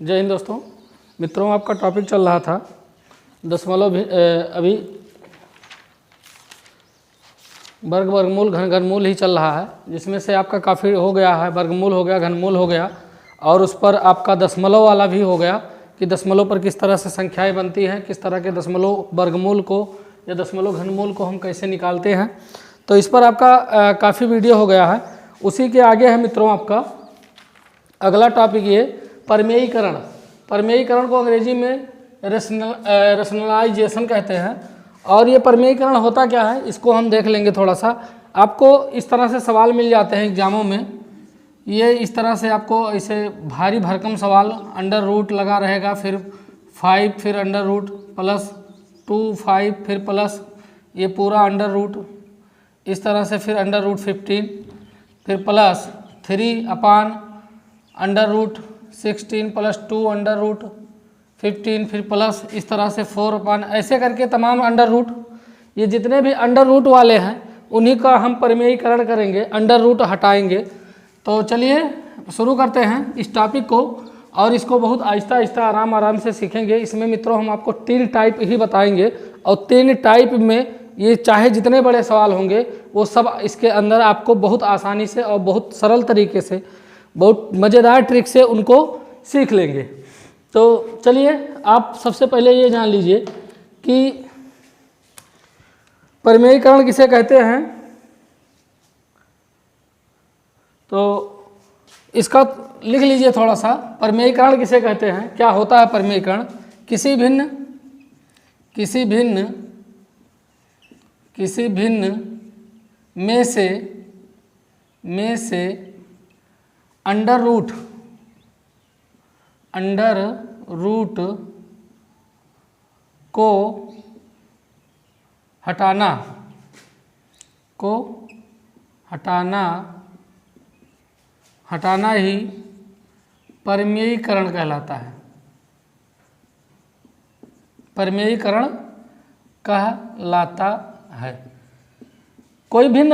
जय हिंद दोस्तों मित्रों, आपका टॉपिक चल रहा था दशमलव अभी वर्गमूल घनमूल ही चल रहा है, जिसमें से आपका काफ़ी हो गया है। वर्गमूल हो गया, घनमूल हो गया और उस पर आपका दशमलव वाला भी हो गया कि दशमलव पर किस तरह से संख्याएं बनती हैं, किस तरह के दशमलव वर्गमूल को या दशमलव घनमूल को हम कैसे निकालते हैं। तो इस पर आपका काफ़ी वीडियो हो गया है। उसी के आगे है मित्रों आपका अगला टॉपिक ये परमेयीकरण। परमेयीकरण को अंग्रेजी में रेशनलाइजेशन कहते हैं। और ये परमेयीकरण होता क्या है, इसको हम देख लेंगे थोड़ा सा। आपको इस तरह से सवाल मिल जाते हैं एग्जामों में, ये इस तरह से आपको ऐसे भारी भरकम सवाल, अंडर रूट लगा रहेगा, फिर 5, फिर अंडर रूट प्लस 2, 5, फिर प्लस ये पूरा अंडर रूट, इस तरह से फिर अंडर रूट 15, फिर plus 3 upon under root 16 plus 2 under root 15, फिर प्लस इस तरह से 4 अपान, ऐसे करके तमाम अंडर रूट, ये जितने भी अंडर रूट वाले हैं उन्हीं का हम परमेयीकरण करेंगे, अंडर रूट हटाएंगे। तो चलिए शुरू करते हैं इस टॉपिक को और इसको बहुत आहिस्ता आहिस्ता आराम से सीखेंगे। इसमें मित्रों हम आपको 3 टाइप ही बताएंगे और 3 टाइप में ये चाहे जितने बड़े सवाल होंगे वो सब इसके अंदर आपको बहुत आसानी से और बहुत सरल तरीके से, बहुत मज़ेदार ट्रिक से उनको सीख लेंगे। तो चलिए आप सबसे पहले ये जान लीजिए कि परमेयीकरण किसे कहते हैं। तो इसका लिख लीजिए थोड़ा सा, परमेयीकरण किसे कहते हैं, क्या होता है परमेयीकरण। किसी भिन्न में से अंडर रूट को हटाना ही परमेयीकरण कहलाता है। परमेयीकरण कहलाता है। कोई भिन्न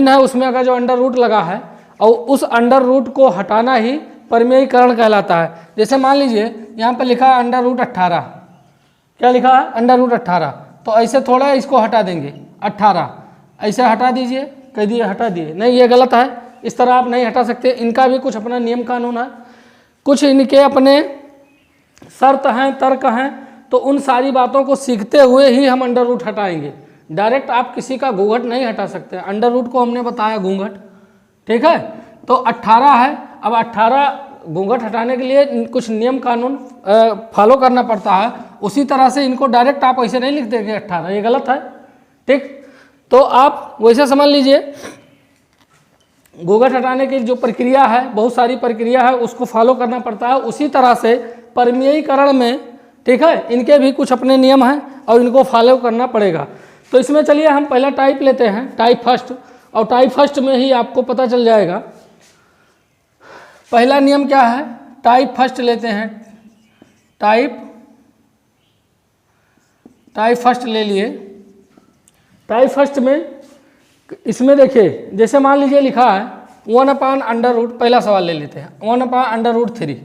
है उसमें अगर जो अंडर रूट लगा है और उस अंडर रूट को हटाना ही परमेयीकरण कहलाता है। जैसे मान लीजिए यहाँ पर लिखा है अंडर रूट 18, क्या लिखा है अंडर रूट 18, तो ऐसे थोड़ा इसको हटा देंगे 18, ऐसे हटा दीजिए, कह दिए हटा दिए, नहीं ये गलत है, इस तरह आप नहीं हटा सकते। इनका भी कुछ अपना नियम कानून है, कुछ इनके अपने शर्त हैं, तर्क हैं। तो उन सारी बातों को सीखते हुए ही हम अंडर रूट हटाएंगे। डायरेक्ट आप किसी का घूंघट नहीं हटा सकते। अंडर रूट को हमने बताया घूंघट, ठीक है। तो 18 है, अब 18 घूंघट हटाने के लिए कुछ नियम कानून फॉलो करना पड़ता है। उसी तरह से इनको डायरेक्ट आप ऐसे नहीं लिख देंगे 18, ये गलत है, ठीक। तो आप वैसे समझ लीजिए घूंघट हटाने की जो प्रक्रिया है, बहुत सारी प्रक्रिया है, उसको फॉलो करना पड़ता है। उसी तरह से परमेयीकरण में, ठीक है, इनके भी कुछ अपने नियम हैं और इनको फॉलो करना पड़ेगा। तो इसमें चलिए हम पहला टाइप लेते हैं, टाइप फर्स्ट, और टाइप फर्स्ट में ही आपको पता चल जाएगा पहला नियम क्या है। टाइप फर्स्ट लेते हैं, टाइप फर्स्ट ले लिए। टाइप फर्स्ट में इसमें देखिए, जैसे मान लीजिए लिखा है 1 अपान अंडर रूट, पहला सवाल ले लेते हैं 1 अपान अंडर रूट 3।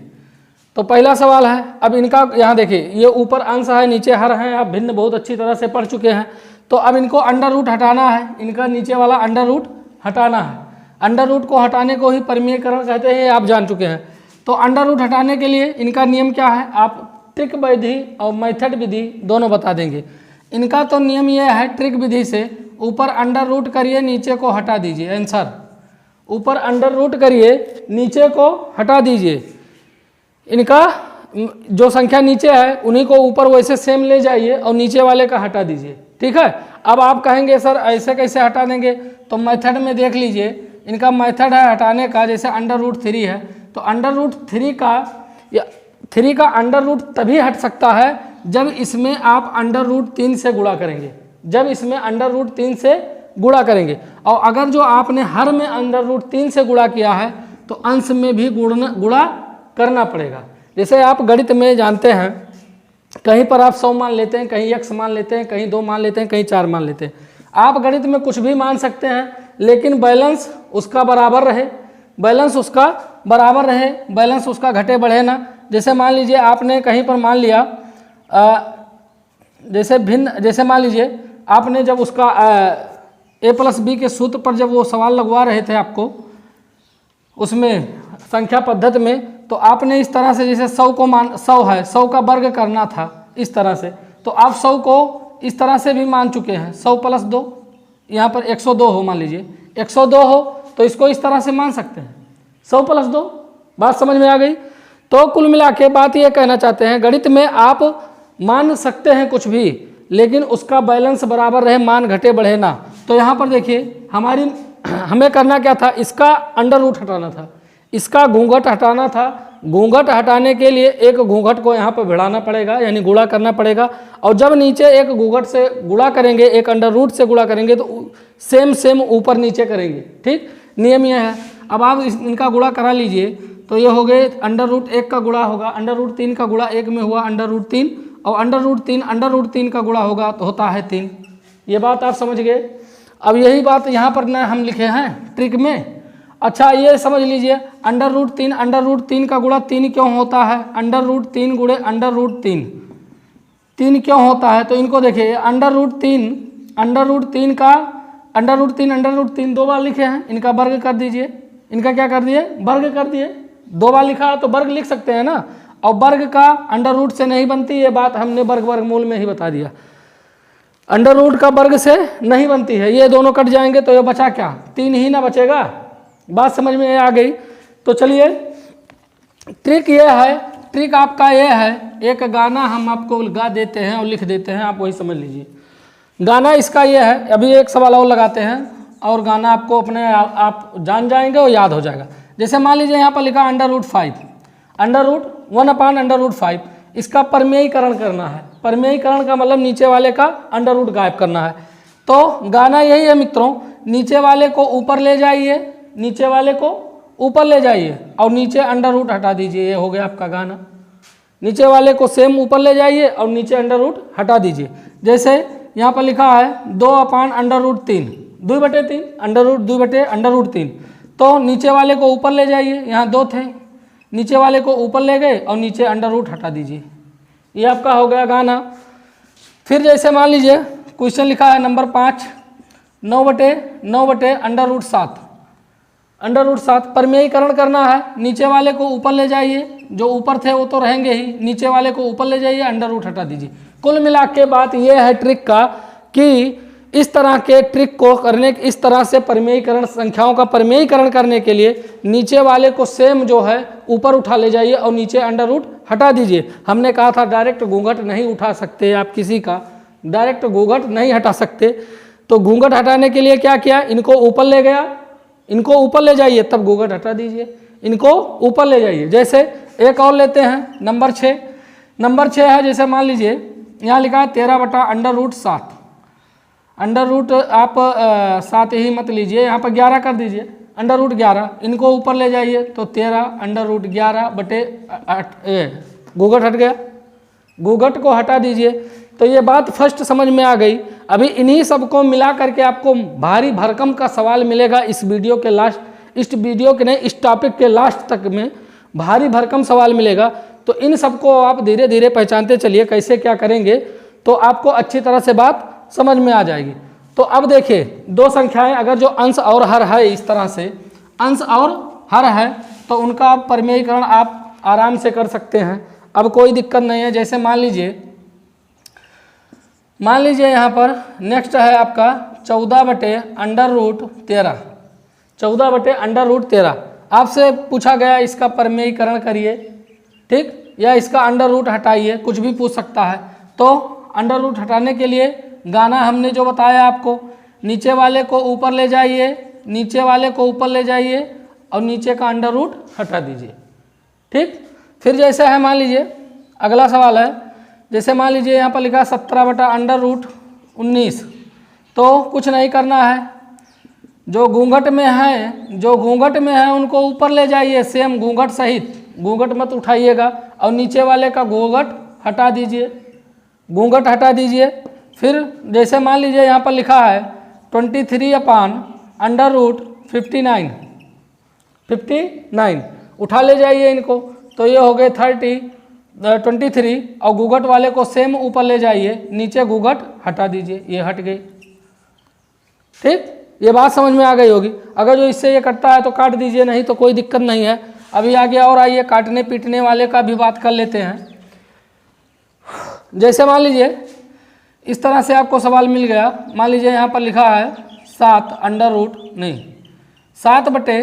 तो पहला सवाल है, अब इनका यहाँ देखिए ये ऊपर अंश है, नीचे हर है, आप भिन्न बहुत अच्छी तरह से पढ़ चुके हैं। तो अब इनको अंडर रूट हटाना है, इनका नीचे वाला अंडर रूट हटाना है। अंडर रूट को हटाने को ही परमेयीकरण कहते हैं, आप जान चुके हैं। तो अंडर रूट हटाने के लिए इनका नियम क्या है, आप ट्रिक विधि और मेथड विधि दोनों बता देंगे। इनका तो नियम यह है, ट्रिक विधि से ऊपर अंडर रूट करिए, नीचे को हटा दीजिए। आंसर, ऊपर अंडर रूट करिए, नीचे को हटा दीजिए। इनका जो संख्या नीचे है उन्हीं को ऊपर वैसे सेम ले जाइए और नीचे वाले का हटा दीजिए, ठीक है। अब आप कहेंगे सर ऐसे कैसे हटा देंगे, तो मेथड में देख लीजिए, इनका मेथड है हटाने का। जैसे अंडर रूट 3 है, तो अंडर रूट 3 का अंडर रूट तभी हट सकता है जब इसमें आप अंडर रूट 3 से गुणा करेंगे, जब इसमें अंडर रूट 3 से गुणा करेंगे। और अगर जो आपने हर में अंडर रूट 3 से गुणा किया है तो अंश में भी गुणा करना पड़ेगा। जैसे आप गणित में जानते हैं, कहीं पर आप 100 मान लेते हैं, कहीं x मान लेते हैं, कहीं 2 मान लेते हैं, कहीं 4 मान लेते हैं। आप गणित में कुछ भी मान सकते हैं, लेकिन बैलेंस उसका बराबर रहे, बैलेंस उसका बराबर रहे, बैलेंस उसका घटे बढ़े ना। जैसे मान लीजिए आपने कहीं पर मान लिया जैसे मान लीजिए आपने जब उसका a+b के सूत्र पर जब वो सवाल लगवा रहे थे आपको उसमें संख्या पद्धति में, तो आपने इस तरह से जैसे 100 को 100 है, 100 का वर्ग करना था इस तरह से, तो आप 100 को इस तरह से भी मान चुके हैं। 100 + 2 यहाँ पर 102 हो, मान लीजिए 102 हो तो इसको इस तरह से मान सकते हैं 100 + 2। बात समझ में आ गई। तो कुल मिला के बात ये कहना चाहते हैं, गणित में आप मान सकते हैं कुछ भी, लेकिन उसका बैलेंस बराबर रहे, मान घटे बढ़े ना। तो यहाँ पर देखिए हमें करना क्या था, इसका अंडर रूट हटाना था, इसका घूंघट हटाना था। घूंघट हटाने के लिए एक घूंघट को यहाँ पर भिड़ाना पड़ेगा, यानी गुणा करना पड़ेगा। और जब नीचे एक घूंघट से गुणा करेंगे, एक अंडर रूट से गुणा करेंगे, तो सेम ऊपर नीचे करेंगे। ठीक, नियम यह है। अब आप इनका गुणा करा लीजिए, तो ये हो गए √1 का गुणा होगा, √3 का गुणा 1 में हुआ √3, और √3 का गुणा होगा तो होता है 3। ये बात आप समझ गए। अब यही बात यहाँ पर ना हम लिखे हैं ट्रिक में। अच्छा ये समझ लीजिए √3 का गुणा 3 क्यों होता है, √3 गुणे √3 3 क्यों होता है। तो इनको देखिए √3 का √3 दो बार लिखे हैं, इनका वर्ग कर दीजिए। इनका क्या कर दिए, वर्ग कर दिए। दो बार लिखा तो वर्ग लिख सकते हैं ना, और वर्ग का अंडर रूट से नहीं बनती, ये बात हमने वर्गमूल में ही बता दिया। अंडर रूट का वर्ग से नहीं बनती है, ये दोनों कट जाएंगे तो ये बचा क्या, 3 ही ना बचेगा। बात समझ में आ गई। तो चलिए ट्रिक ये है, ट्रिक आपका ये है, एक गाना हम आपको गा देते हैं और लिख देते हैं, आप वही समझ लीजिए। गाना इसका ये है, अभी एक सवाल और लगाते हैं और गाना आपको अपने आप जान जाएंगे और याद हो जाएगा। जैसे मान लीजिए यहाँ पर लिखा √5, √1/√5, इसका परमेयीकरण करना है। परमेयीकरण का मतलब नीचे वाले का अंडर रूट गायब करना है। तो गाना यही है मित्रों, नीचे वाले को ऊपर ले जाइए, नीचे वाले को ऊपर ले जाइए और नीचे अंडर रूट हटा दीजिए, ये हो गया आपका गाना। नीचे वाले को सेम ऊपर ले जाइए और नीचे अंडर रूट हटा दीजिए। जैसे यहाँ पर लिखा है 2/√3, 2/3 अंडर रूट 2/√3। तो नीचे वाले को ऊपर ले जाइए, यहाँ 2 थे, नीचे वाले को ऊपर ले गए और नीचे अंडर रूट हटा दीजिए, ये आपका हो गया गाना। फिर जैसे मान लीजिए क्वेश्चन लिखा है नंबर 5, 9/√7, √7 परमेयीकरण करना है। नीचे वाले को ऊपर ले जाइए, जो ऊपर थे वो तो रहेंगे ही, नीचे वाले को ऊपर ले जाइए, अंडर रूट हटा दीजिए। कुल मिला के बात यह है ट्रिक का कि इस तरह के ट्रिक को करने, इस तरह से परमेयीकरण, संख्याओं का परमेयीकरण करने के लिए नीचे वाले को सेम जो है ऊपर उठा ले जाइए और नीचे अंडर रूट हटा दीजिए। हमने कहा था डायरेक्ट घूंघट नहीं उठा सकते आप, किसी का डायरेक्ट घूंघट नहीं हटा सकते। तो घूंघट हटाने के लिए क्या किया, इनको ऊपर ले गया, इनको ऊपर ले जाइए तब घूंघट हटा दीजिए, इनको ऊपर ले जाइए। जैसे एक और लेते हैं नंबर 6, नंबर 6 है, जैसे मान लीजिए यहाँ लिखा है 13/√7, अंडर रूट आप 7 ही मत लीजिए, यहाँ पर 11 कर दीजिए, अंडर रूट 11, इनको ऊपर ले जाइए तो 13/11/8, घूंघट हट गया, घूंघट को हटा दीजिए। तो ये बात फर्स्ट समझ में आ गई। अभी इन्हीं सबको मिला करके आपको भारी भरकम का सवाल मिलेगा इस वीडियो के लास्ट, इस वीडियो के नहीं, इस टॉपिक के लास्ट तक में भारी भरकम सवाल मिलेगा। तो इन सबको आप धीरे धीरे पहचानते चलिए, कैसे क्या करेंगे तो आपको अच्छी तरह से बात समझ में आ जाएगी। तो अब देखिए दो संख्याएं अगर जो अंश और हर है, इस तरह से अंश और हर है, तो उनका परमेयीकरण आप आराम से कर सकते हैं, अब कोई दिक्कत नहीं है। जैसे मान लीजिए यहाँ पर नेक्स्ट है आपका 14/√13, 14/√13 आपसे पूछा गया इसका परमेयीकरण करिए, ठीक, या इसका अंडर रूट हटाइए, कुछ भी पूछ सकता है। तो अंडर रूट हटाने के लिए गाना हमने जो बताया आपको, नीचे वाले को ऊपर ले जाइए, नीचे वाले को ऊपर ले जाइए और नीचे का अंडर रूट हटा दीजिए, ठीक। फिर जैसे है मान लीजिए अगला सवाल है, जैसे मान लीजिए यहाँ पर लिखा 17/√19, तो कुछ नहीं करना है, जो घूंघट में है उनको ऊपर ले जाइए, सेम घूंघट सहित, घूंघट मत उठाइएगा, और नीचे वाले का घूंघट हटा दीजिए, घूंघट हटा दीजिए। फिर जैसे मान लीजिए यहाँ पर लिखा है 23/59, उठा ले जाइए इनको, तो ये हो गए 23 और घूंघट वाले को सेम ऊपर ले जाइए, नीचे घूंघट हटा दीजिए, ये हट गई। ठीक, ये बात समझ में आ गई होगी। अगर जो इससे ये कटता है तो काट दीजिए, नहीं तो कोई दिक्कत नहीं है। अभी आगे और आइए काटने पीटने वाले का भी बात कर लेते हैं। जैसे मान लीजिए इस तरह से आपको सवाल मिल गया, मान लीजिए यहाँ पर लिखा है 7 अंडर रूट नहीं 7 बटे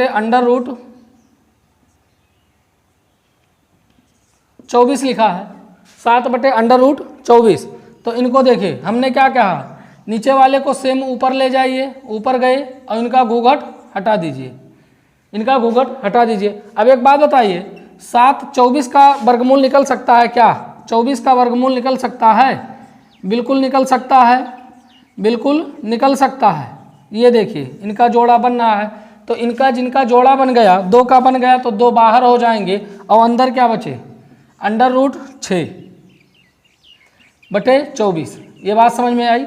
अंडर रूट 24 लिखा है, 7 बटे अंडर रूट 24। तो इनको देखिए हमने क्या कहा, नीचे वाले को सेम ऊपर ले जाइए, ऊपर गए और इनका घूंघट हटा दीजिए, इनका घूंघट हटा दीजिए। अब एक बात बताइए, 7 24 का वर्गमूल निकल सकता है क्या? 24 का वर्गमूल निकल सकता है? बिल्कुल निकल सकता है, बिल्कुल निकल सकता है। ये देखिए इनका जोड़ा बन रहा है, तो इनका जिनका जोड़ा बन गया 2 का बन गया तो 2 बाहर हो जाएंगे और अंदर क्या बचे, अंडर रूट 6 बटे 24। ये बात समझ में आई?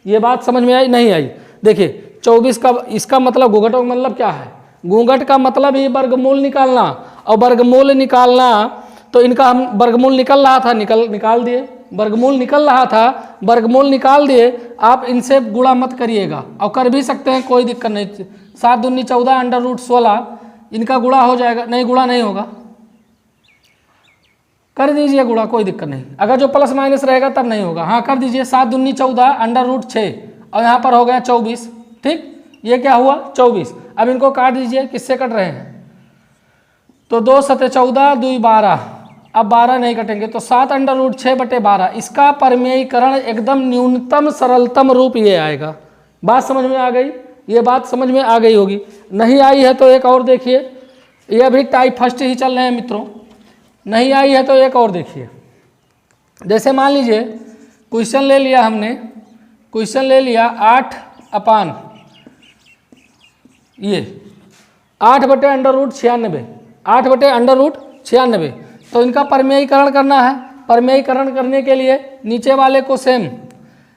ये बात समझ में आई? नहीं आई? देखिए 24 का इसका मतलब घूंघट का मतलब क्या है? घूंघट का मतलब ही वर्गमूल निकालना, और वर्गमूल निकालना तो इनका हम वर्गमूल निकल रहा था, निकाल दिए, वर्गमूल निकल रहा था, वर्गमूल निकाल दिए। आप इनसे गुणा मत करिएगा, और कर भी सकते हैं कोई दिक्कत नहीं। 7 दूनी 14 अंडर रूट 16 इनका गुणा हो जाएगा, नहीं गुणा नहीं होगा, कर दीजिए गुणा, कोई दिक्कत नहीं। अगर जो प्लस माइनस रहेगा तब नहीं होगा, हाँ कर दीजिए। 7 दूनी 14 अंडर रूट 6 और यहाँ पर हो गया 24। ठीक, ये क्या हुआ 24। अब इनको काट दीजिए, किससे कट रहे हैं? तो 2 सते 14 2 12, अब 12 नहीं कटेंगे तो 7 अंडर रूट 6 बटे 12। इसका परमेयीकरण एकदम न्यूनतम सरलतम रूप ये आएगा। बात समझ में आ गई? ये बात समझ में आ गई होगी। नहीं आई है तो एक और देखिए, ये अभी टाइप फर्स्ट ही चल रहे हैं मित्रों, नहीं आई है तो एक और देखिए। जैसे मान लीजिए क्वेश्चन ले लिया हमने, क्वेश्चन ले लिया 8 अपान ये 8 बटे अंडर रूट 96, 8 बटे अंडर रूट 96। तो इनका परमेयीकरण करना है। परमेयीकरण करने के लिए नीचे वाले को सेम,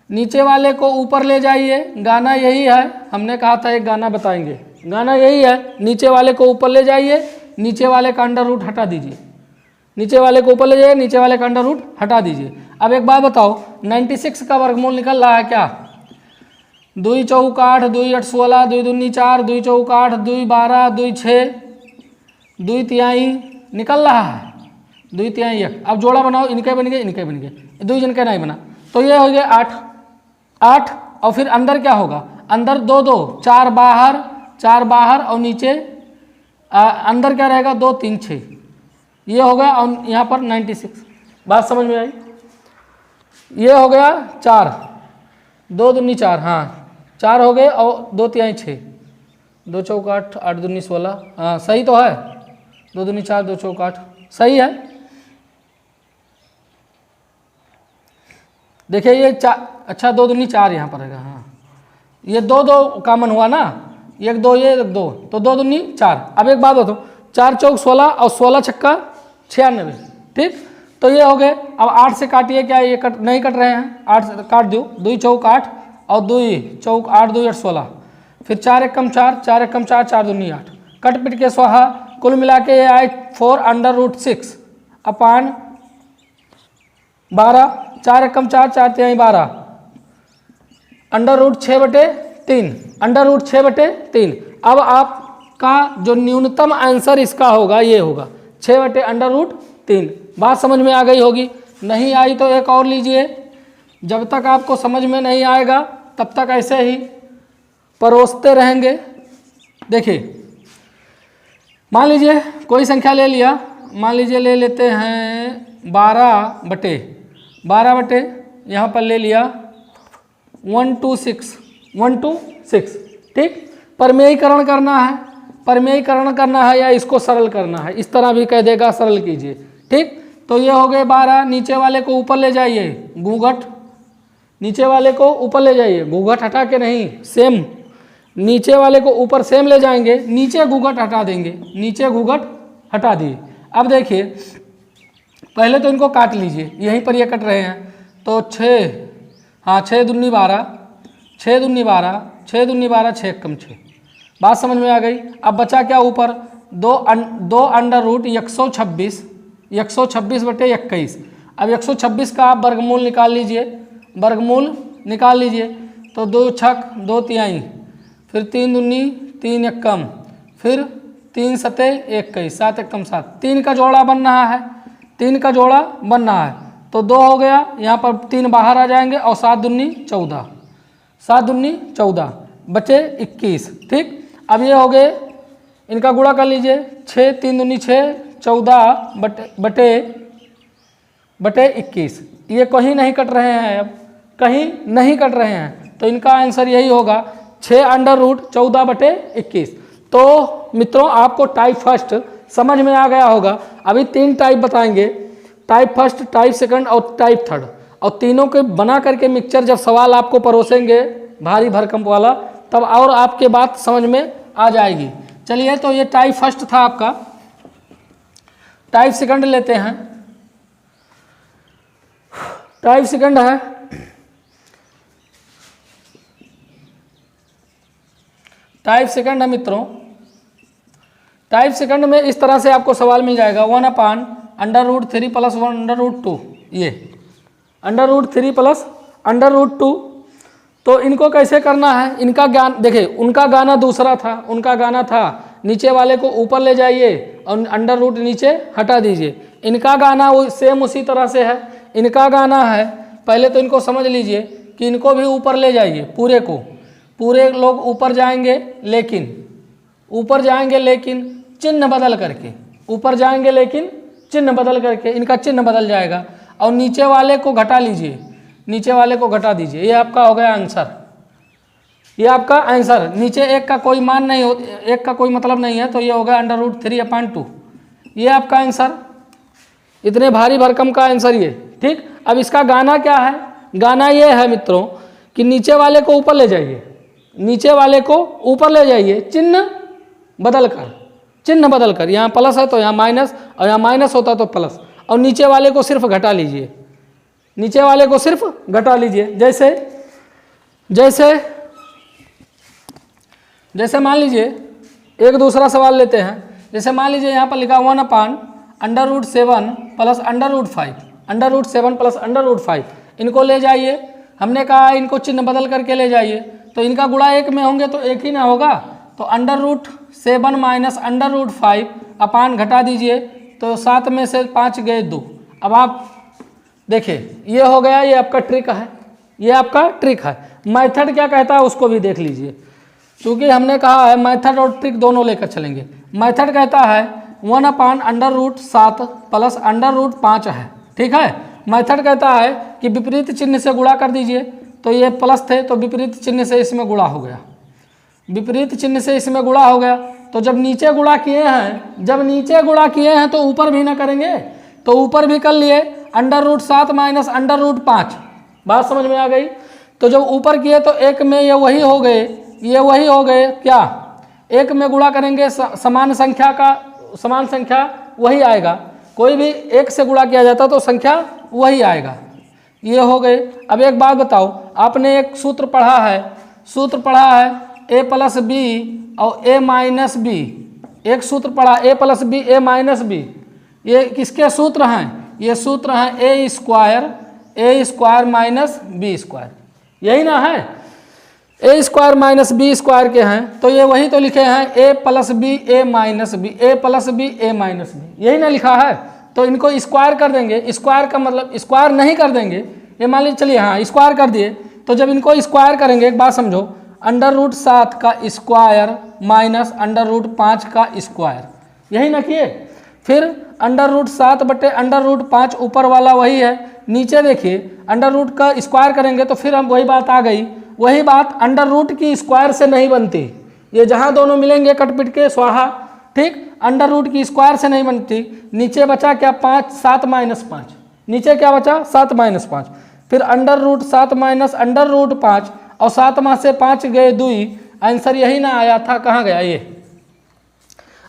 नीचे वाले को ऊपर ले जाइए। गाना यही है, हमने कहा था एक गाना बताएंगे, गाना यही है। नीचे वाले को ऊपर ले जाइए, नीचे वाले का अंडर रूट हटा दीजिए, नीचे वाले को ऊपर ले जाइए, नीचे वाले का अंडर रूट हटा दीजिए। अब एक बात बताओ, 96 का वर्गमूल निकल रहा है क्या? 2 चौक 8, 2 8 16, 2 दूनी 4, 2 चौक 8, 2 12, 2 6, 2 तिहाई निकल रहा है, 2 तिहाई 1। अब जोड़ा बनाओ, इनके बन गए, इनके बन गए, 2 जिनके नहीं बना, तो ये हो गया 8 और फिर अंदर क्या होगा? अंदर 2 2 4 बाहर और नीचे अंदर क्या रहेगा? 2 3 6, ये हो गया। और यहाँ पर 96। बात समझ में आई? ये हो गया 4, 2 दूनी 4, हाँ 4 हो गए और 2 तिहाई 6, 2 चौक 8, 8 दूनी 16, हाँ सही तो है। 2 दूनी 4, 2 चौक 8 सही है। देखिए ये 4, अच्छा 2 दूनी 4 यहाँ पर रहेगा, हाँ ये 2 2 कॉमन हुआ ना, 1 2 ये 1 2, तो 2 दूनी 4। अब एक बात बताओ, 4 चौक 16 और 16 छक्का 96, ठीक। तो ये हो गए। अब 8 से काटिए, क्या ये नहीं कट रहे हैं? 8 से काट दो, 2 चौक 8 और 2 चौक 8, 2 8 16, फिर 4 1 कम 4, 4 1 कम 4, 4 दूनी 8, कट पिट के स्वाहा। कुल मिला के ये आए 4 अंडर रूट 6 अपान 12, 4 1 कम 4, 4 तिहाई 12, अंडर रूट 6 बटे 3, अंडर रूट 6 बटे 3। अब आपका जो न्यूनतम आंसर इसका होगा ये होगा 6 बटे अंडर रूट 3। बात समझ में आ गई होगी। नहीं आई तो एक और लीजिए। जब तक आपको समझ में नहीं आएगा तब तक ऐसे ही परोसते रहेंगे। देखिए मान लीजिए कोई संख्या ले लिया, मान लीजिए ले लेते हैं 12 बटे यहाँ पर ले लिया 126, ठीक। परमेयीकरण करना है, परमेयीकरण करना है या इसको सरल करना है, इस तरह भी कह देगा, सरल कीजिए, ठीक। तो ये हो गए 12, नीचे वाले को ऊपर ले जाइए, घूंघट नीचे वाले को ऊपर ले जाइए, घूंघट हटा के नहीं, सेम नीचे वाले को ऊपर सेम ले जाएंगे, नीचे घूंघट हटा देंगे, नीचे घूंघट हटा दिए। अब देखिए पहले तो इनको काट लीजिए, यहीं पर ये कट रहे हैं, तो 6, हाँ 6 दूनी 12, 6 दूनी 12, 6 दूनी 12, 6 कम 6। बात समझ में आ गई। अब बचा क्या ऊपर, दो अंडर रूट 126 बटे 21। अब 126 का आप वर्गमूल निकाल लीजिए, वर्गमूल निकाल लीजिए। तो 2 छक 2 तिहाई, फिर 3 दूनी 3 एकम, फिर 3 सते 21, 7 एकम 7। 3 का जोड़ा बन रहा है, 3 का जोड़ा बन रहा है। तो 2 हो गया, यहाँ पर 3 बाहर आ जाएंगे और 7 दूनी 14, 7 दूनी 14 बचे 21। ठीक, अब ये हो गए, इनका गुणा कर लीजिए। 6 3 दूनी 6, 14 बटे 21। ये कहीं नहीं कट रहे हैं, अब कहीं नहीं कट रहे हैं, तो इनका आंसर यही होगा 6 अंडर रूट 14 बटे 21। तो मित्रों आपको टाइप फर्स्ट समझ में आ गया होगा। अभी 3 टाइप बताएंगे, टाइप फर्स्ट, टाइप सेकंड और टाइप थर्ड, और तीनों के बना करके मिक्सचर जब सवाल आपको परोसेंगे भारी भरकम वाला, तब और आपके बात समझ में आ जाएगी। चलिए, तो ये टाइप फर्स्ट था आपका। टाइप सेकंड लेते हैं। टाइप सेकंड है, टाइप सेकंड है मित्रों। टाइप सेकंड में इस तरह से आपको सवाल मिल जाएगा 1/√3 + 1/√2। ये √3 + √2। तो इनको कैसे करना है, इनका ज्ञान देखिए। उनका गाना दूसरा था, उनका गाना था नीचे वाले को ऊपर ले जाइए और अंडर रूट नीचे हटा दीजिए। इनका गाना वो सेम उसी तरह से है। इनका गाना है, पहले तो इनको समझ लीजिए कि इनको भी ऊपर ले जाइए, पूरे को, पूरे लोग ऊपर जाएंगे, लेकिन ऊपर जाएंगे लेकिन चिन्ह बदल करके, ऊपर जाएंगे लेकिन चिन्ह बदल करके, इनका चिन्ह बदल जाएगा। और नीचे वाले को घटा लीजिए, नीचे वाले को घटा दीजिए। ये आपका हो गया आंसर, ये आपका आंसर। नीचे एक का कोई मान नहीं हो, एक का कोई मतलब नहीं है, तो ये हो गया √3/2। ये आपका आंसर, इतने भारी भरकम का आंसर ये। ठीक, अब इसका गाना क्या है, गाना ये है मित्रों कि नीचे वाले को ऊपर ले जाइए, नीचे वाले को ऊपर ले जाइए, चिन्ह बदल कर, चिन्ह बदल कर। यहाँ प्लस है तो यहाँ माइनस, और यहाँ माइनस होता तो प्लस, और नीचे वाले को सिर्फ घटा लीजिए, नीचे वाले को सिर्फ घटा लीजिए। जैसे जैसे जैसे मान लीजिए एक दूसरा सवाल लेते हैं। जैसे मान लीजिए यहाँ पर लिखा 1/√7 + √5, √7 + √5। इनको ले जाइए, हमने कहा इनको चिन्ह बदल करके ले जाइए। तो इनका गुणा 1 में होंगे तो 1 ही ना होगा, तो √7 - √5 अपान घटा दीजिए, तो 7 में से 5 गए 2। अब आप देखिए, ये हो गया, ये आपका ट्रिक है, ये आपका ट्रिक है। मेथड क्या कहता है उसको भी देख लीजिए, क्योंकि हमने कहा है मेथड और ट्रिक दोनों लेकर चलेंगे। मेथड कहता है 1/√7 + √5 है, ठीक है। मेथड कहता है कि विपरीत चिन्ह से गुणा कर दीजिए। तो ये प्लस थे तो विपरीत चिन्ह से इसमें गुणा हो गया, विपरीत चिन्ह से इसमें गुणा हो गया। तो जब नीचे गुणा किए हैं, जब नीचे गुणा किए हैं तो ऊपर भी ना करेंगे, तो ऊपर भी कर लिए √7 - √5। बात समझ में आ गई। तो जब ऊपर किए तो एक में ये वही हो गए, ये वही हो गए क्या, एक में गुणा करेंगे समान संख्या का, समान संख्या वही आएगा। कोई भी एक से गुणा किया जाता तो संख्या वही आएगा। ये हो गए। अब एक बात बताओ, आपने एक सूत्र पढ़ा है, सूत्र पढ़ा है a + b और a - b। एक सूत्र पढ़ा a + b a - b। ये किसके सूत्र हैं, ये सूत्र हैं a² - b², यही ना है, a² - b² के हैं। तो ये वही तो लिखे हैं a + b a - b, a + b a - b, यही ना लिखा है। तो इनको स्क्वायर कर देंगे, स्क्वायर का मतलब स्क्वायर नहीं कर देंगे, ये मान लीजिए, चलिए हाँ स्क्वायर कर दिए। तो जब इनको स्क्वायर करेंगे, एक बात समझो, √7 का स्क्वायर माइनस √5 का स्क्वायर, यही ना किए। फिर √7 बटे √5 ऊपर वाला वही है, नीचे देखिए √ का स्क्वायर करेंगे तो फिर हम वही बात आ गई, वही बात √ की स्क्वायर से नहीं बनती। ये जहाँ दोनों मिलेंगे कटपिट के स्वाहा, ठीक, √ की स्क्वायर से नहीं बनती। नीचे बचा क्या 5, 7 - 5, नीचे क्या बचा 7 - 5। फिर √7 माइनस √5 और 7 में से 5 गए 2। आंसर यही ना आया था, कहाँ गया ये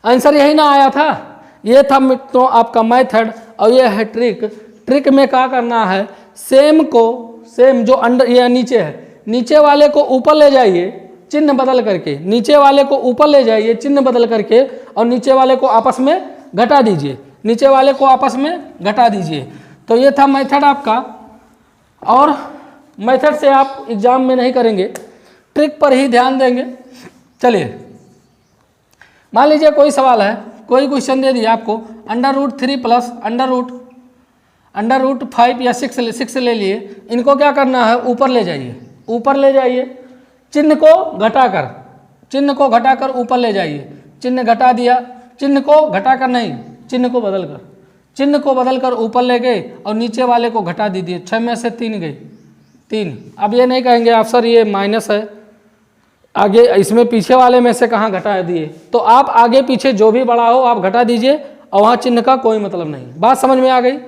आंसर, यही ना आया था। ये था मित्रों आपका मेथड, और ये है ट्रिक। ट्रिक में क्या करना है, सेम को, सेम जो अंडर ये नीचे है, नीचे वाले को ऊपर ले जाइए, चिन्ह बदल करके, नीचे वाले को ऊपर ले जाइए चिन्ह बदल करके, और नीचे वाले को आपस में घटा दीजिए, नीचे वाले को आपस में घटा दीजिए। तो ये था मेथड आपका, और मेथड से आप एग्जाम में नहीं करेंगे, ट्रिक पर ही ध्यान देंगे। चलिए मान लीजिए कोई सवाल है, कोई क्वेश्चन दे दिया आपको, √3 प्लस √5 या 6 ले लिए, इनको क्या करना है, ऊपर ले जाइए, ऊपर ले जाइए, चिन्ह को घटाकर ऊपर ले जाइए, चिन्ह घटा दिया, चिन्ह को घटाकर नहीं, चिन्ह को बदलकर ऊपर ले गए और नीचे वाले को घटा दीजिए, 6 में से 3 गई, 3। अब ये नहीं कहेंगे आप सर ये माइनस है, आगे इसमें पीछे वाले में से कहाँ घटा दिए, तो आप आगे पीछे जो भी बड़ा हो आप घटा दीजिए, और वहाँ चिन्ह का कोई मतलब नहीं। बात समझ में आ गई?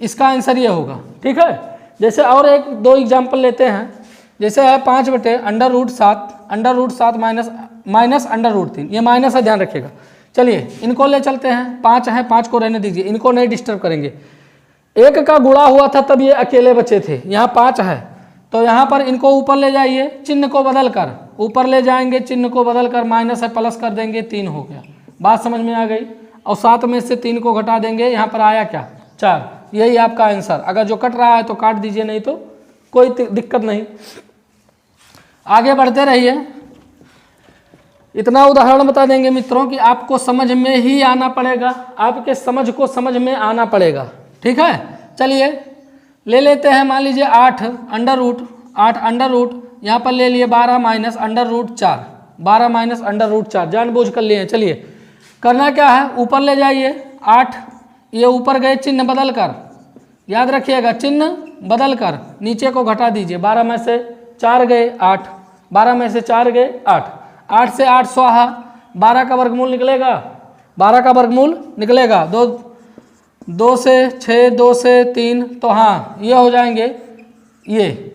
इसका आंसर ये होगा, ठीक है। जैसे और 1-2 एग्जाम्पल लेते हैं, जैसे है 5/√7 माइनस √3, ये माइनस है, ध्यान रखिएगा। चलिए इनको ले चलते हैं, 5 है, 5 को रहने दीजिए, इनको नहीं डिस्टर्ब करेंगे। 1 का गुणा हुआ था तब ये अकेले बचे थे, यहाँ 5 है, तो यहाँ पर इनको ऊपर ले जाइए, चिन्ह को बदल कर ऊपर ले जाएंगे, चिन्ह को बदल कर माइनस है प्लस कर देंगे, 3 हो गया। बात समझ में आ गई? और 7 में से 3 को घटा देंगे, यहाँ पर आया क्या, 4। यही आपका आंसर। अगर जो कट रहा है तो काट दीजिए, नहीं तो कोई दिक्कत नहीं। आगे बढ़ते रहिए। इतना उदाहरण बता देंगे मित्रों कि आपको समझ में ही आना पड़ेगा, आपके समझ को समझ में आना पड़ेगा, ठीक है। चलिए ले लेते हैं, मान लीजिए 8 अंडर रूट, यहाँ पर ले लिए 12 माइनस अंडर रूट 4, जानबूझ कर लिए। चलिए करना क्या है, ऊपर ले जाइए 8, ये ऊपर गए, चिन्ह बदल कर, याद रखिएगा चिन्ह बदल कर नीचे को घटा दीजिए, 12 में से 4 गए 8, 12 में से 4 गए 8, 8 से 8 स्वाहा, 12 का वर्गमूल निकलेगा, 2 से 6, 2 से 3, तो हाँ ये हो जाएंगे, ये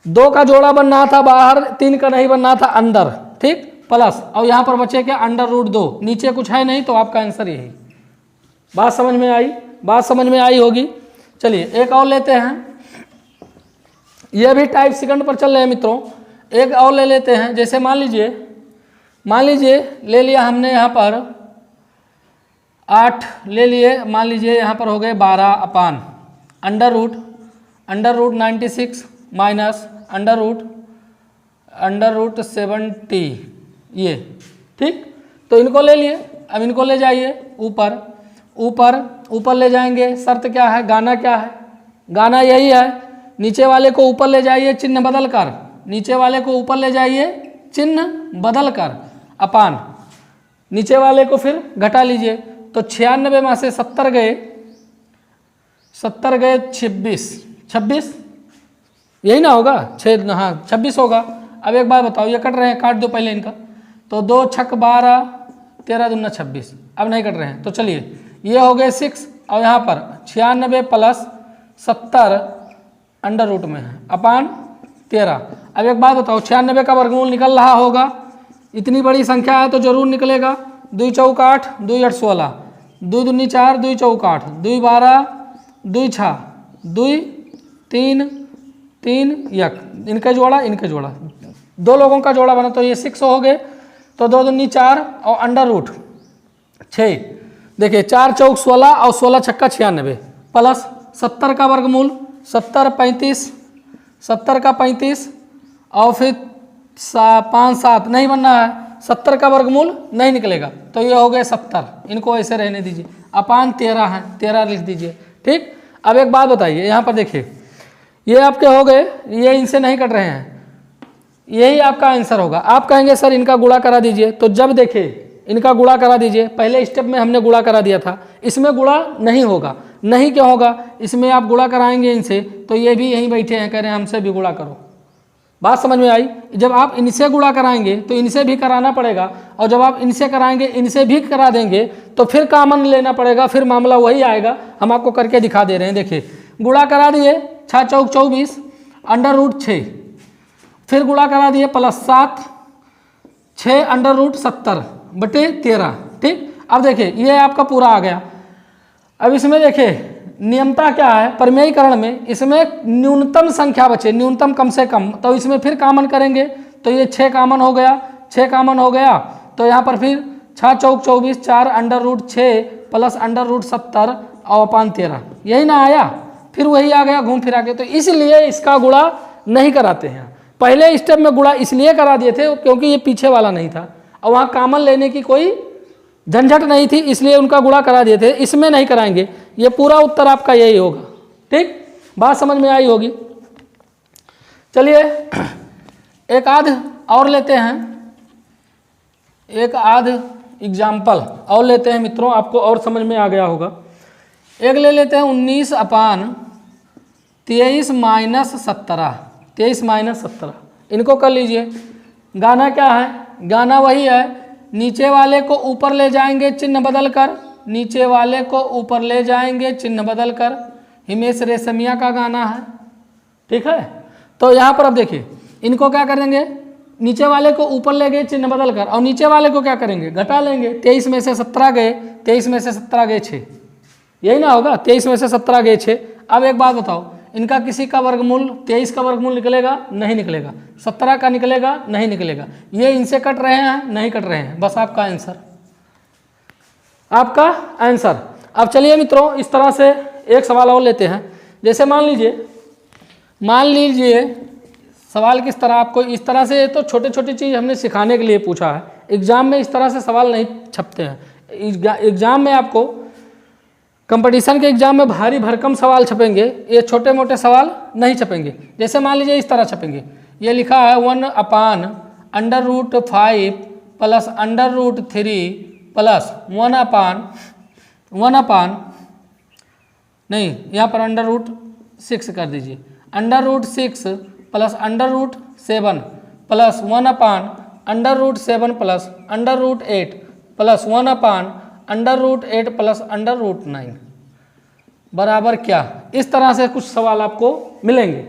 2 का जोड़ा बनना था बाहर, 3 का नहीं बनना था अंदर, ठीक, प्लस, और यहाँ पर बचे क्या, √2, नीचे कुछ है नहीं, तो आपका आंसर यही। बात समझ में आई होगी। चलिए एक और लेते हैं, ये भी टाइप सेकंड पर चल रहे हैं मित्रों। एक और ले लेते हैं, जैसे मान लीजिए ले लिया हमने यहाँ पर 8 ले लिए, मान लीजिए यहाँ पर हो गए 12 upon under root 96 minus under root 70, ये ठीक। तो इनको ले लिए, अब इनको ले जाइए ऊपर ले जाएंगे। शर्त क्या है, गाना क्या है, गाना यही है, नीचे वाले को ऊपर ले जाइए चिन्ह बदल कर, नीचे वाले को ऊपर ले जाइए चिन्ह बदल कर, अपान नीचे वाले को फिर घटा लीजिए। तो 96 में से 70 गए 26, यही ना होगा, 6 हाँ 26 होगा। अब एक बार बताओ, ये कट रहे हैं, काट दो पहले इनका, तो 2 छक 12, 13 दूना 26, अब नहीं कट रहे हैं। तो चलिए ये हो गए 6, और यहाँ पर 96 प्लस 70 अंडर रूट में है अपान 13। अब एक बात बताओ, 96 का वर्गमूल निकल रहा होगा, इतनी बड़ी संख्या है तो जरूर निकलेगा। 2 चौक 8, 2 8 16, 2 दूनी 4, 2 चौक 8, 2 12, 2 6, 2 3 3 1, इनका जोड़ा 2 लोगों का जोड़ा बना, तो ये 6 हो गए। तो 2 दूनी 4 और अंडर रूट 6, देखिए 4 चौक 16 और 16 छक्का 96 प्लस 70 का वर्गमूल 70 का 35 और फिर 5 7 नहीं बनना है, 70 का वर्गमूल नहीं निकलेगा, तो ये हो गए 70। इनको ऐसे रहने दीजिए, अपान 13 है, 13 लिख दीजिए, ठीक। अब एक बात बताइए, यहाँ पर देखिए ये आपके हो गए, ये इनसे नहीं कट रहे हैं, यही आपका आंसर होगा। आप कहेंगे सर इनका गुणा करा दीजिए, तो जब देखिए इनका गुणा करा दीजिए, पहले स्टेप में हमने गुणा करा दिया था, इसमें गुणा नहीं होगा। नहीं क्यों होगा, इसमें आप गुणा कराएंगे इनसे, तो ये भी यहीं बैठे हैं, कह रहे हैं हमसे भी गुणा करो। बात समझ में आई? जब आप इनसे गुणा कराएंगे तो इनसे भी कराना पड़ेगा, और जब आप इनसे कराएंगे इनसे भी करा देंगे, तो फिर कॉमन लेना पड़ेगा, फिर मामला वही आएगा। हम आपको करके दिखा दे रहे हैं, देखिए गुणा करा दिए 6 चौक 24 अंडर रूट 6, फिर गुणा करा दिए प्लस 7 6 अंडर रूट 70 बटे 13, ठीक। अब देखिए ये आपका पूरा आ गया। अब इसमें देखिए नियमता क्या है, परिमेयीकरण में इसमें न्यूनतम संख्या बचे, न्यूनतम कम से कम, तो इसमें फिर कॉमन करेंगे तो ये 6 कॉमन हो गया, 6 कॉमन हो गया तो यहाँ पर फिर 6 चौक 24, 4 under root 6 plus under root 70 और अपान 13, यही ना आया, फिर वही आ गया घूम फिरा के। तो इसलिए इसका गुणा नहीं कराते हैं। पहले स्टेप में गुणा इसलिए करा दिए थे क्योंकि ये पीछे वाला नहीं था और वहाँ कॉमन लेने की कोई झंझट नहीं थी, इसलिए उनका गुणा करा दिए थे। इसमें नहीं कराएंगे। ये पूरा उत्तर आपका यही होगा। ठीक, बात समझ में आई होगी। चलिए एक आध और लेते हैं, एक आध एग्जाम्पल और लेते हैं मित्रों, आपको और समझ में आ गया होगा। एक ले लेते हैं 19 अपान 23 माइनस 17, 23 माइनस 17, इनको कर लीजिए। गाना क्या है? गाना वही है, नीचे वाले को ऊपर ले जाएंगे चिन्ह बदल कर, नीचे वाले को ऊपर ले जाएंगे चिन्ह बदल कर, हिमेश रेशमिया का गाना है। ठीक है, तो यहाँ पर अब देखिए इनको क्या करेंगे, नीचे वाले को ऊपर ले गए चिन्ह बदल कर और नीचे वाले को क्या करेंगे, घटा लेंगे। 23 में से 17 गए, 23 में से 17 गए 6, यही ना होगा, 23 में से 17 गए 6। अब एक बात बताओ, इनका किसी का वर्गमूल 23 का वर्गमूल निकलेगा? नहीं निकलेगा। 17 का निकलेगा? नहीं निकलेगा। ये इनसे कट रहे हैं? नहीं कट रहे हैं। बस आपका आंसर, आपका आंसर। अब चलिए मित्रों इस तरह से एक सवाल और लेते हैं। जैसे मान लीजिए सवाल किस तरह, आपको इस तरह से, तो छोटे छोटी चीज़ हमने सिखाने के लिए पूछा है। एग्जाम में इस तरह से सवाल नहीं छपते हैं। एग्जाम में आपको, कंपटीशन के एग्जाम में भारी भरकम सवाल छपेंगे, ये छोटे मोटे सवाल नहीं छपेंगे। जैसे मान लीजिए इस तरह छपेंगे, ये लिखा है 1 upon under root 5 plus under root 3 plus 1 upon नहीं, यहाँ पर अंडर रूट 6 कर दीजिए, under root 6 plus under root 7 plus 1 upon under root 7 plus under root 8 plus 1 upon under root 8 plus under root 9 बराबर क्या। इस तरह से कुछ सवाल आपको मिलेंगे।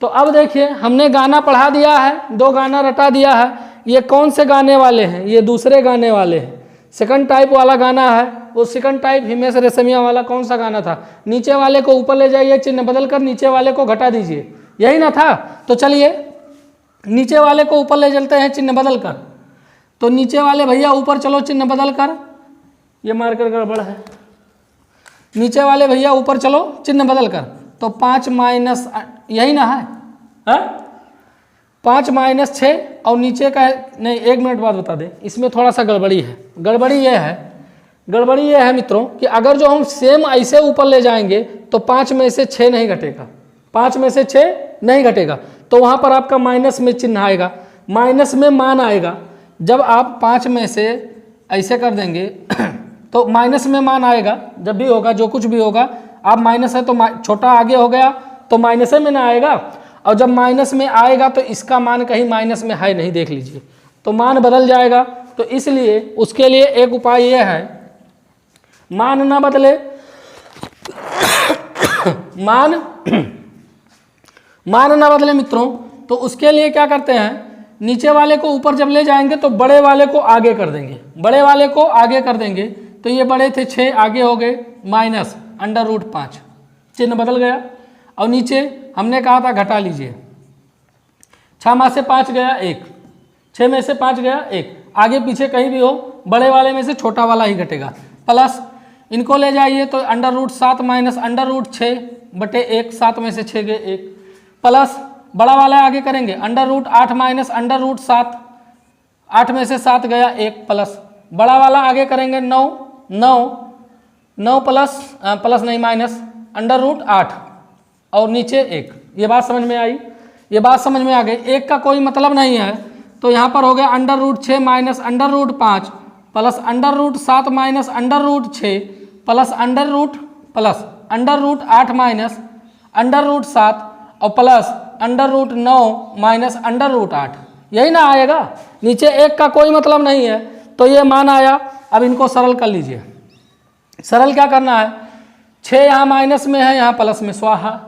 तो अब देखिए हमने गाना पढ़ा दिया है, 2 गाना रटा दिया है। ये कौन से गाने वाले हैं? ये दूसरे गाने वाले हैं। सेकंड टाइप वाला गाना है, वो सेकंड टाइप हिमेश रेशमिया वाला कौन सा गाना था? नीचे वाले को ऊपर ले जाइए चिन्ह बदल कर, नीचे वाले को घटा दीजिए, यही ना था। तो चलिए नीचे वाले को ऊपर ले चलते हैं चिन्ह बदल कर। तो नीचे वाले भैया ऊपर चलो चिन्ह बदल कर, ये मार्कर गड़बड़ है, नीचे वाले भैया ऊपर चलो चिन्ह बदल कर। तो 5 माइनस, यही ना है, 5 माइनस 6 और नीचे का नहीं, 1 मिनट बाद बता दे, इसमें थोड़ा सा गड़बड़ी है। गड़बड़ी ये है मित्रों कि अगर जो हम सेम ऐसे ऊपर ले जाएंगे तो 5 में से 6 नहीं घटेगा, 5 में से 6 नहीं घटेगा, तो वहाँ पर आपका माइनस में चिन्ह आएगा, माइनस में मान आएगा। जब आप 5 में से ऐसे कर देंगे तो माइनस में मान आएगा। जब भी होगा, जो कुछ भी होगा, आप माइनस है तो छोटा आगे हो गया तो माइनस में ना आएगा, और जब माइनस में आएगा तो इसका मान कहीं माइनस में है नहीं, देख लीजिए, तो मान बदल जाएगा। तो इसलिए उसके लिए एक उपाय यह है, मान ना बदले, मान ना बदले मित्रों। तो उसके लिए क्या करते हैं, नीचे वाले को ऊपर जब ले जाएंगे तो बड़े वाले को आगे कर देंगे, बड़े वाले को आगे कर देंगे। तो ये बड़े थे 6, आगे हो गए माइनस अंडर रूट 5, चिन्ह बदल गया। और नीचे हमने कहा था घटा लीजिए, 6 में से 5 गया 1, 6 में से 5 गया 1, आगे पीछे कहीं भी हो बड़े वाले में से छोटा वाला ही घटेगा। प्लस इनको ले जाइए तो under root 7 minus under root 6 बटे 1, 7 में से 6 गए 1, प्लस बड़ा वाला आगे करेंगे, under root 8 minus under root 7, 8 में से 7 गया 1, प्लस बड़ा वाला आगे करेंगे 9 प्लस नहीं माइनस अंडर रूट 8 और नीचे 1। ये बात समझ में आई? ये बात समझ में आ गई। 1 का कोई मतलब नहीं है, तो यहाँ पर हो गया under root 6 minus under root 5 plus under root 7 minus under root 6 plus under root 8 minus under root 7 और plus under root 9 minus under root 8, यही ना आएगा। नीचे 1 का कोई मतलब नहीं है, तो ये मान आया। अब इनको सरल कर लीजिए। सरल क्या करना है, 6 यहाँ माइनस में है, यहाँ प्लस में स्वाहा,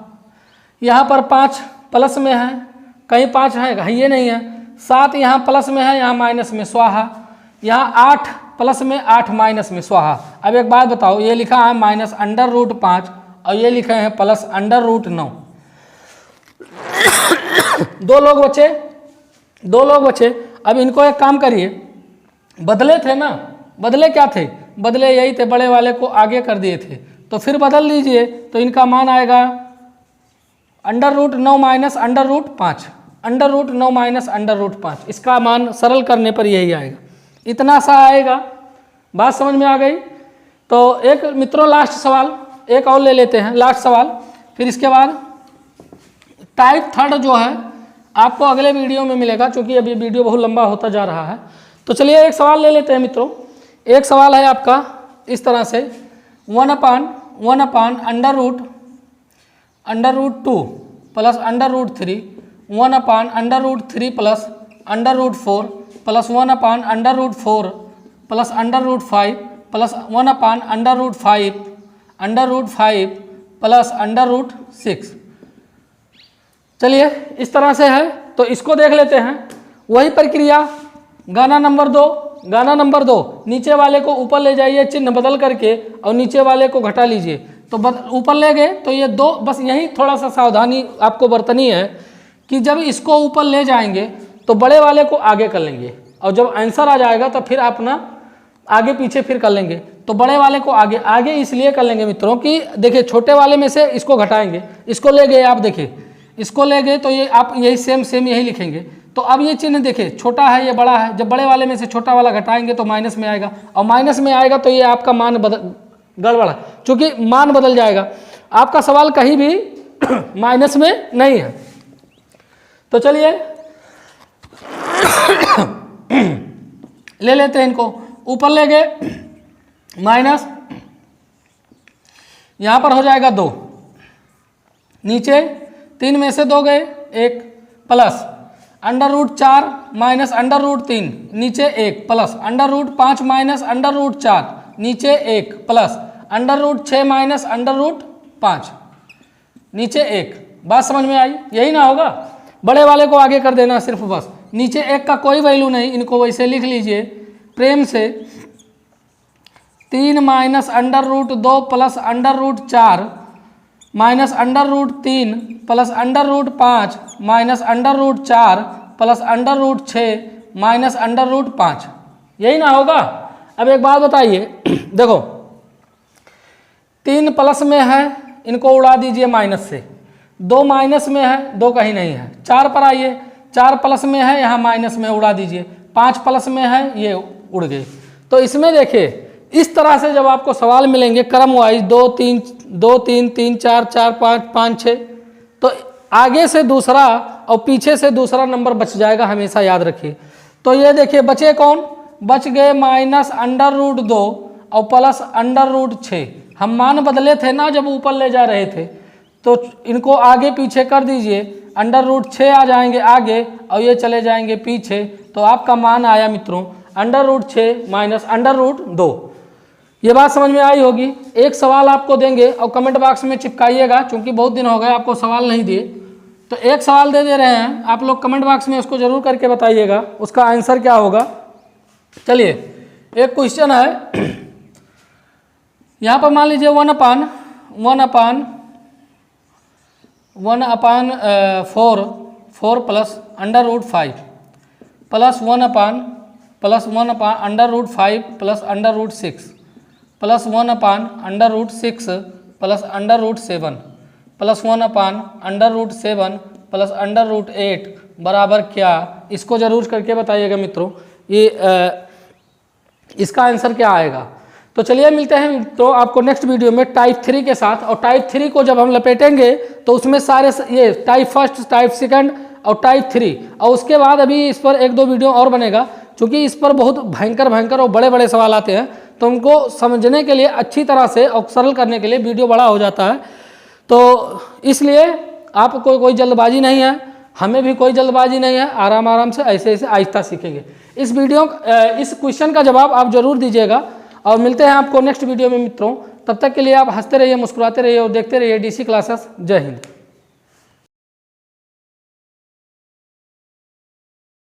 यहाँ पर 5 प्लस में है, कहीं 5 है ये नहीं है, 7 यहाँ प्लस में है, यहाँ माइनस में स्वाहा, यहाँ 8 प्लस में 8 माइनस में स्वाहा। अब एक बात बताओ, ये लिखा है माइनस अंडर रूट 5 और ये लिखे हैं प्लस अंडर रूट 9। 2 लोग बचे, 2 लोग बचे। अब इनको एक काम करिए, बदले थे ना, बदले क्या थे, बदले यही थे, बड़े वाले को आगे कर दिए थे, तो फिर बदल लीजिए, तो इनका मान आएगा √9 माइनस √5, √9 माइनस √5, इसका मान सरल करने पर यही आएगा, इतना सा आएगा। बात समझ में आ गई। तो एक मित्रों लास्ट सवाल एक और ले लेते हैं, लास्ट सवाल, फिर इसके बाद टाइप थर्ड जो है आपको अगले वीडियो में मिलेगा, क्योंकि अभी वीडियो बहुत लंबा होता जा रहा है। तो चलिए एक सवाल ले लेते हैं मित्रों। एक सवाल है आपका इस तरह से, 1/√2 plus √3, 1/√3 plus √4 plus 1/√4 plus √5 plus 1/√5 plus √6। चलिए इस तरह से है, तो इसको देख लेते हैं। वही प्रक्रिया, गाना नंबर 2, नीचे वाले को ऊपर ले जाइए चिन्ह बदल करके, और नीचे वाले को घटा लीजिए, तो ऊपर ले गए तो ये 2, बस यही थोड़ा सा सावधानी आपको बरतनी है कि जब इसको ऊपर ले जाएंगे तो बड़े वाले को आगे कर लेंगे, और जब आंसर आ जाएगा तो फिर अपना आगे पीछे फिर कर लेंगे। तो बड़े वाले को आगे इसलिए कर लेंगे मित्रों कि देखिए छोटे वाले में से इसको घटाएंगे, इसको ले गए आप, देखिए इसको ले गए तो ये आप यही सेम यही लिखेंगे। तो अब ये चिन्ह देखिए, छोटा है ये बड़ा है, जब बड़े वाले में से छोटा वाला घटाएंगे तो माइनस में आएगा, और माइनस में आएगा तो ये आपका मान गड़बड़ है, चूँकि मान बदल जाएगा। आपका सवाल कहीं भी माइनस में नहीं है। तो चलिए ले लेते हैं इनको, ऊपर ले गए माइनस, यहाँ पर हो जाएगा 2, नीचे 3 में से 2 गए 1, प्लस √4 माइनस √3 नीचे 1, प्लस √5 माइनस √4 नीचे 1, प्लस √6 माइनस √5 नीचे 1। बात समझ में आई? यही ना होगा, बड़े वाले को आगे कर देना सिर्फ, बस नीचे 1 का कोई वैल्यू नहीं, इनको वैसे लिख लीजिए प्रेम से। 3 minus √2 plus √4 minus √3 plus √5 minus √4 plus √6 minus √5, यही ना होगा। अब एक बात बताइए, देखो 3 प्लस में है, इनको उड़ा दीजिए माइनस से, 2 माइनस में है, 2 कहीं नहीं है। 4 पर आइए, 4 प्लस में है, यहाँ माइनस में उड़ा दीजिए, 5 प्लस में है, ये उड़ गए। तो इसमें देखिए इस तरह से जब आपको सवाल मिलेंगे क्रम वाइज 2 3 3 4 4 5 5 6, तो आगे से दूसरा और पीछे से दूसरा नंबर बच जाएगा, हमेशा याद रखिए। तो ये देखिए बचे कौन, बच गए माइनस √2 और प्लस √6। हम मान बदले थे ना जब ऊपर ले जा रहे थे, तो इनको आगे पीछे कर दीजिए, √6 आ जाएंगे आगे और ये चले जाएंगे पीछे। तो आपका मान आया मित्रों √6 माइनस √2। ये बात समझ में आई होगी। एक सवाल आपको देंगे और कमेंट बॉक्स में चिपकाइएगा, क्योंकि बहुत दिन हो गए आपको सवाल नहीं दिए। तो एक सवाल दे रहे हैं, आप लोग कमेंट बॉक्स में उसको जरूर करके बताइएगा उसका आंसर क्या होगा। चलिए एक क्वेश्चन है, यहाँ पर मान लीजिए 1/4 plus √5 plus 1/5 plus √5 plus √6 plus 1/√6 plus √7 plus 1/√7 plus √8 बराबर क्या, इसको जरूर करके बताइएगा मित्रों, ये इसका आंसर क्या आएगा। तो चलिए मिलते हैं मित्रों आपको नेक्स्ट वीडियो में टाइप 3 के साथ। और टाइप 3 को जब हम लपेटेंगे तो उसमें सारे ये टाइप फर्स्ट, टाइप सेकंड और टाइप 3, और उसके बाद अभी इस पर 1-2 वीडियो और बनेगा, क्योंकि इस पर बहुत भयंकर और बड़े बड़े सवाल आते हैं, तो उनको समझने के लिए अच्छी तरह से और सरल करने के लिए वीडियो बड़ा हो जाता है। तो इसलिए आपको कोई जल्दबाजी नहीं है, हमें भी कोई जल्दबाजी नहीं है, आराम से ऐसे आहिस्ता सीखेंगे। इस क्वेश्चन का जवाब आप जरूर दीजिएगा, और मिलते हैं आपको नेक्स्ट वीडियो में मित्रों। तब तक के लिए आप हंसते रहिए, मुस्कुराते रहिए और देखते रहिए DC क्लासेस। जय हिंद।